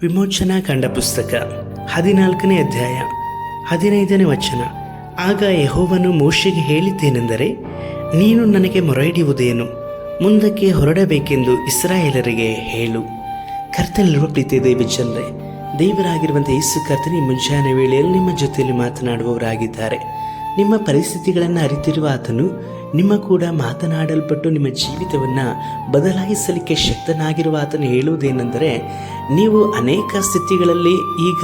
ವಿಮೋಚನಾ ಕಂಡ ಪುಸ್ತಕ 14ನೇ ಅಧ್ಯಾಯ 15ನೇ ವಚನ. ಆಗ ಯೆಹೋವನು ಮೋಶೆಗೆ ಹೇಳಿದ್ದೇನೆಂದರೆ, ನೀನು ನನಗೆ ಮೊರೆಯಿಡುವುದೇನು? ಮುಂದಕ್ಕೆ ಹೊರಡಬೇಕೆಂದು ಇಸ್ರಾಯೇಲರಿಗೆ ಹೇಳು. ಕರ್ತನಲ್ಲಿರುವ ಪ್ರೀತಿಯ ದೈವಜನರೇ, ದೇವರಾಗಿರುವಂಥ ಯೇಸು ಕರ್ತನ ಈ ಮುಂಜಾನೆ ವೇಳೆಯಲ್ಲಿ ನಿಮ್ಮ ಜೊತೆಯಲ್ಲಿ ಮಾತನಾಡುವವರಾಗಿದ್ದಾರೆ. ನಿಮ್ಮ ಪರಿಸ್ಥಿತಿಗಳನ್ನು ಅರಿತಿರುವ ಆತನು ನಿಮ್ಮ ಕೂಡ ಮಾತನಾಡಲ್ಪಟ್ಟು ನಿಮ್ಮ ಜೀವಿತವನ್ನು ಬದಲಾಯಿಸಲಿಕ್ಕೆ ಶಕ್ತನಾಗಿರುವ ಆತನು ಹೇಳುವುದೇನೆಂದರೆ, ನೀವು ಅನೇಕ ಸ್ಥಿತಿಗಳಲ್ಲಿ ಈಗ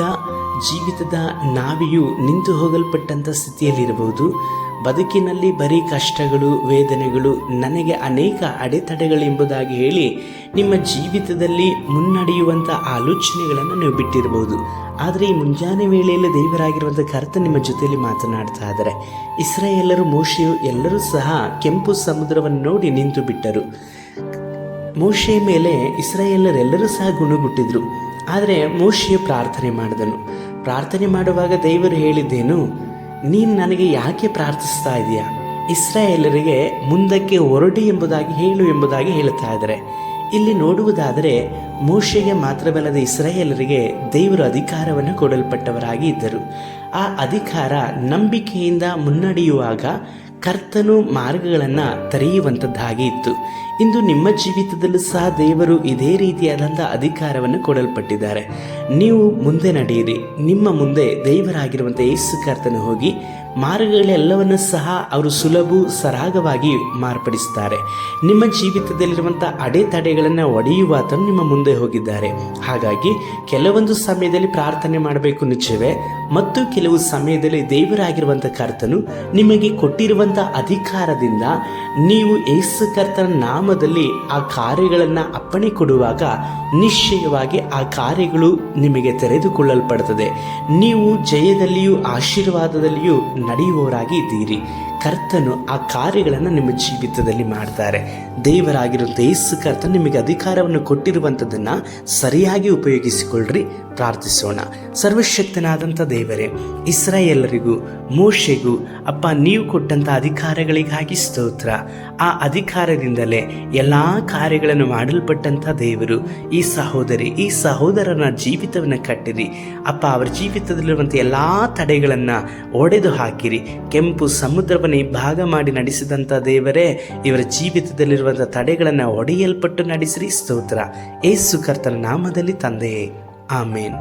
ಜೀವಿತದ ನಾವಿಯು ನಿಂತು ಹೋಗಲ್ಪಟ್ಟಂಥ ಸ್ಥಿತಿಯಲ್ಲಿರಬಹುದು. ಬದುಕಿನಲ್ಲಿ ಬರೀ ಕಷ್ಟಗಳು, ವೇದನೆಗಳು, ನನಗೆ ಅನೇಕ ಅಡೆತಡೆಗಳೆಂಬುದಾಗಿ ಹೇಳಿ ನಿಮ್ಮ ಜೀವಿತದಲ್ಲಿ ಮುನ್ನಡೆಯುವಂಥ ಆಲೋಚನೆಗಳನ್ನು ನೀವು ಬಿಟ್ಟಿರಬಹುದು. ಆದರೆ ಈ ಮುಂಜಾನೆ ವೇಳೆಯಲ್ಲಿ ದೇವರಾಗಿರುವಂಥ ಕರ್ತನು ನಿಮ್ಮ ಜೊತೆಯಲ್ಲಿ ಮಾತನಾಡ್ತಾ ಇದ್ದಾರೆ. ಇಸ್ರಾಯೇಲರು, ಮೋಶೆಯು ಎಲ್ಲರೂ ಸಹ ಕೆಂಪು ಸಮುದ್ರವನ್ನು ನೋಡಿ ನಿಂತು ಬಿಟ್ಟರು. ಮೋಶೆಯ ಮೇಲೆ ಇಸ್ರಾಯೇಲರೆಲ್ಲರೂ ಸಹ ಗುಣಗುಟ್ಟಿದ್ರು. ಆದರೆ ಮೋಶೆಯು ಪ್ರಾರ್ಥನೆ ಮಾಡಿದನು. ಪ್ರಾರ್ಥನೆ ಮಾಡುವಾಗ ದೇವರು ಹೇಳಿದ್ದೇನು, ನೀನು ನನಗೆ ಯಾಕೆ ಪ್ರಾರ್ಥಿಸ್ತಾ ಇದೆಯಾ? ಇಸ್ರಾಯೇಲರಿಗೆ ಮುಂದಕ್ಕೆ ಹೊರಡಿ ಎಂಬುದಾಗಿ ಹೇಳು ಎಂಬುದಾಗಿ ಹೇಳ್ತಾ ಇದ್ದಾರೆ. ಇಲ್ಲಿ ನೋಡುವುದಾದರೆ ಮೋಶೆಗೆ ಮಾತ್ರವಲ್ಲದೆ ಇಸ್ರಾಯೇಲರಿಗೆ ದೇವರು ಅಧಿಕಾರವನ್ನು ಕೊಡಲ್ಪಟ್ಟವರಾಗಿ ಇದ್ದರು. ಆ ಅಧಿಕಾರ ನಂಬಿಕೆಯಿಂದ ಮುನ್ನಡೆಯುವಾಗ ಕರ್ತನು ಮಾರ್ಗಗಳನ್ನು ತೆರೆಯುವಂಥದ್ದಾಗಿ ಇತ್ತು. ಇಂದು ನಿಮ್ಮ ಜೀವಿತದಲ್ಲೂ ಸಹ ದೇವರು ಇದೇ ರೀತಿಯಾದಂಥ ಅಧಿಕಾರವನ್ನು ಕೊಡಲ್ಪಟ್ಟಿದ್ದಾರೆ. ನೀವು ಮುಂದೆ ನಡೆಯಿರಿ. ನಿಮ್ಮ ಮುಂದೆ ದೇವರಾಗಿರುವಂಥ ಯೇಸು ಕರ್ತನು ಹೋಗಿ ಮಾರ್ಗಗಳೆಲ್ಲವನ್ನು ಸಹ ಅವರು ಸುಲಭ ಸರಾಗವಾಗಿ ಮಾರ್ಪಡಿಸ್ತಾರೆ. ನಿಮ್ಮ ಜೀವಿತದಲ್ಲಿರುವಂಥ ಅಡೆತಡೆಗಳನ್ನು ಒಡೆಯುವ ಆತನು ನಿಮ್ಮ ಮುಂದೆ ಹೋಗಿದ್ದಾರೆ. ಹಾಗಾಗಿ ಕೆಲವೊಂದು ಸಮಯದಲ್ಲಿ ಪ್ರಾರ್ಥನೆ ಮಾಡಬೇಕು ನಿಜವೇ, ಮತ್ತು ಕೆಲವು ಸಮಯದಲ್ಲಿ ದೇವರಾಗಿರುವಂಥ ಕರ್ತನು ನಿಮಗೆ ಕೊಟ್ಟಿರುವಂಥ ಅಧಿಕಾರದಿಂದ ನೀವು ಯೇಸು ಕರ್ತನ ನಾಮದಲ್ಲಿ ಆ ಕಾರ್ಯಗಳನ್ನು ಅಪ್ಪಣೆ ಕೊಡುವಾಗ ನಿಶ್ಚಯವಾಗಿ ಆ ಕಾರ್ಯಗಳು ನಿಮಗೆ ತೆರೆದುಕೊಳ್ಳಲ್ಪಡುತ್ತದೆ. ನೀವು ಜಯದಲ್ಲಿಯೂ ಆಶೀರ್ವಾದದಲ್ಲಿಯೂ ನಡೆಯುವವರಾಗಿ ಇದ್ದೀರಿ. ಕರ್ತನು ಆ ಕಾರ್ಯಗಳನ್ನು ನಿಮ್ಮ ಜೀವಿತದಲ್ಲಿ ಮಾಡ್ತಾರೆ. ದೇವರಾಗಿರುವಂಥ ಯೇಸು ಕರ್ತನು ನಿಮಗೆ ಅಧಿಕಾರವನ್ನು ಕೊಟ್ಟಿರುವಂಥದ್ದನ್ನು ಸರಿಯಾಗಿ ಉಪಯೋಗಿಸಿಕೊಳ್ಳ್ರಿ. ಪ್ರಾರ್ಥಿಸೋಣ. ಸರ್ವಶಕ್ತನಾದಂಥ ದೇವರೇ, ಇಸ್ರಾಯೇಲರಿಗೂ ಮೋಶೆಗೂ ಅಪ್ಪ ನೀವು ಕೊಟ್ಟಂಥ ಅಧಿಕಾರಗಳಿಗಾಗಿ ಸ್ತೋತ್ರ. ಆ ಅಧಿಕಾರದಿಂದಲೇ ಎಲ್ಲ ಕಾರ್ಯಗಳನ್ನು ಮಾಡಲ್ಪಟ್ಟಂಥ ದೇವರು ಈ ಸಹೋದರಿ, ಈ ಸಹೋದರನ ಜೀವಿತವನ್ನು ಕಟ್ಟಿರಿ ಅಪ್ಪ. ಅವರ ಜೀವಿತದಲ್ಲಿರುವಂಥ ಎಲ್ಲ ತಡೆಗಳನ್ನು ಒಡೆದು ಹಾಕಿರಿ. ಕೆಂಪು ಸಮುದ್ರವನ್ನು ಭಾಗ ಮಾಡಿ ನಡೆಸಿದಂಥ ದೇವರೇ, ಇವರ ಜೀವಿತದಲ್ಲಿರುವಂಥ ತಡೆಗಳನ್ನು ಒಡೆಯಲ್ಪಟ್ಟು ನಡೆಸಿರಿ. ಸ್ತೋತ್ರ. ಯೇಸು ಕರ್ತನ ನಾಮದಲ್ಲಿ ತಂದೆಯೇ, ಆಮೇನ್.